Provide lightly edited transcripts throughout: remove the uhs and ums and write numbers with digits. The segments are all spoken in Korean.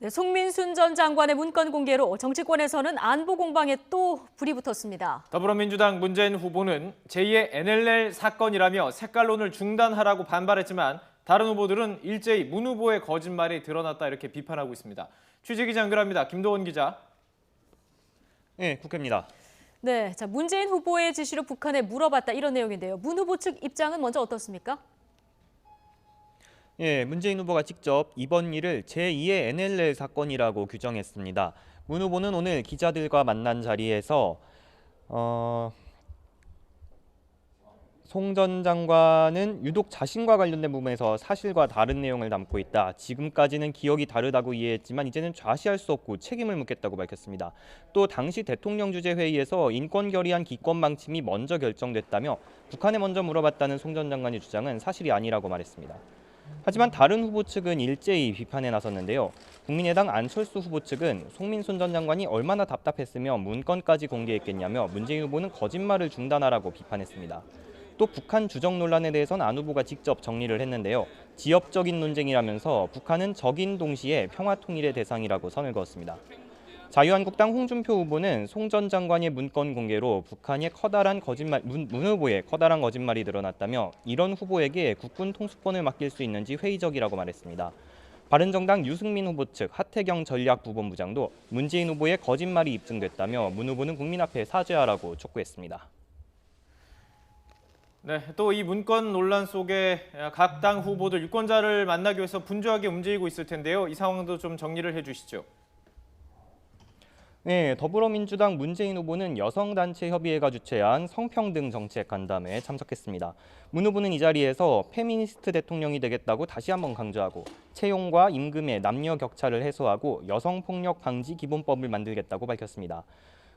네, 송민순 전 장관의 문건 공개로 정치권에서는 안보 공방에 또 불이 붙었습니다. 더불어민주당 문재인 후보는 제2의 NLL 사건이라며 색깔론을 중단하라고 반발했지만 다른 후보들은 일제히 문 후보의 거짓말이 드러났다 이렇게 비판하고 있습니다. 취재기자 연결합니다. 김도원 기자. 네, 국회입니다. 네, 자 문재인 후보의 지시로 북한에 물어봤다 이런 내용인데요. 문 후보 측 입장은 먼저 어떻습니까? 예, 문재인 후보가 직접 이번 일을 제2의 NLL 사건이라고 규정했습니다. 문 후보는 오늘 기자들과 만난 자리에서 송 전 장관은 유독 자신과 관련된 부분에서 사실과 다른 내용을 담고 있다. 지금까지는 기억이 다르다고 이해했지만 이제는 좌시할 수 없고 책임을 묻겠다고 밝혔습니다. 또 당시 대통령 주재 회의에서 인권 결의안 기권 방침이 먼저 결정됐다며 북한에 먼저 물어봤다는 송 전 장관의 주장은 사실이 아니라고 말했습니다. 하지만 다른 후보 측은 일제히 비판에 나섰는데요. 국민의당 안철수 후보 측은 송민순 전 장관이 얼마나 답답했으며 문건까지 공개했겠냐며 문재인 후보는 거짓말을 중단하라고 비판했습니다. 또 북한 주적 논란에 대해서는 안 후보가 직접 정리를 했는데요. 지역적인 논쟁이라면서 북한은 적인 동시에 평화 통일의 대상이라고 선을 그었습니다. 자유한국당 홍준표 후보는 송 전 장관의 문건 공개로 북한의 커다란 거짓말, 문 후보의 커다란 거짓말이 드러났다며 이런 후보에게 국군 통수권을 맡길 수 있는지 회의적이라고 말했습니다. 바른정당 유승민 후보 측 하태경 전략부본부장도 문재인 후보의 거짓말이 입증됐다며 문 후보는 국민 앞에 사죄하라고 촉구했습니다. 네, 또 이 문건 논란 속에 각 당 후보들 유권자를 만나기 위해서 분주하게 움직이고 있을 텐데요. 이 상황도 좀 정리를 해주시죠. 네, 더불어민주당 문재인 후보는 여성단체 협의회가 주최한 성평등 정책 간담회에 참석했습니다. 문 후보는 이 자리에서 페미니스트 대통령이 되겠다고 다시 한번 강조하고 채용과 임금의 남녀 격차를 해소하고 여성폭력 방지 기본법을 만들겠다고 밝혔습니다.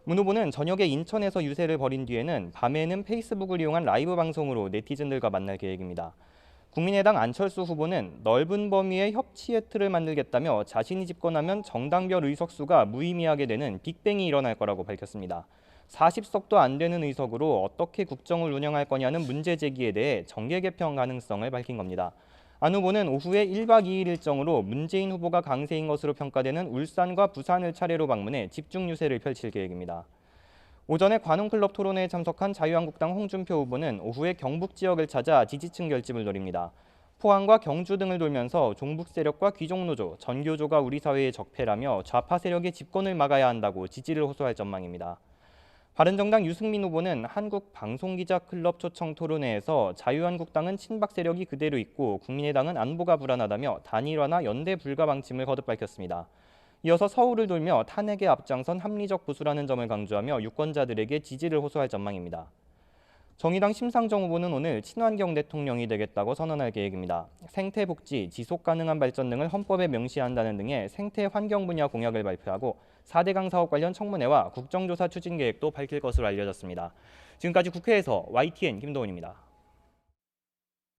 문 후보는 저녁에 인천에서 유세를 벌인 뒤에는 밤에는 페이스북을 이용한 라이브 방송으로 네티즌들과 만날 계획입니다. 국민의당 안철수 후보는 넓은 범위의 협치의 틀을 만들겠다며 자신이 집권하면 정당별 의석수가 무의미하게 되는 빅뱅이 일어날 거라고 밝혔습니다. 40석도 안 되는 의석으로 어떻게 국정을 운영할 거냐는 문제 제기에 대해 정계 개편 가능성을 밝힌 겁니다. 안 후보는 오후에 1박 2일 일정으로 문재인 후보가 강세인 것으로 평가되는 울산과 부산을 차례로 방문해 집중 유세를 펼칠 계획입니다. 오전에 관훈클럽 토론회에 참석한 자유한국당 홍준표 후보는 오후에 경북 지역을 찾아 지지층 결집을 노립니다. 포항과 경주 등을 돌면서 종북 세력과 귀족노조, 전교조가 우리 사회의 적폐라며 좌파 세력의 집권을 막아야 한다고 지지를 호소할 전망입니다. 바른정당 유승민 후보는 한국방송기자클럽 초청 토론회에서 자유한국당은 친박 세력이 그대로 있고 국민의당은 안보가 불안하다며 단일화나 연대 불가 방침을 거듭 밝혔습니다. 이어서 서울을 돌며 탄핵에 앞장선 합리적 보수라는 점을 강조하며 유권자들에게 지지를 호소할 전망입니다. 정의당 심상정 후보는 오늘 친환경 대통령이 되겠다고 선언할 계획입니다. 생태 복지, 지속 가능한 발전 등을 헌법에 명시한다는 등의 생태 환경 분야 공약을 발표하고 4대강 사업 관련 청문회와 국정조사 추진 계획도 밝힐 것으로 알려졌습니다. 지금까지 국회에서 YTN 김도훈입니다.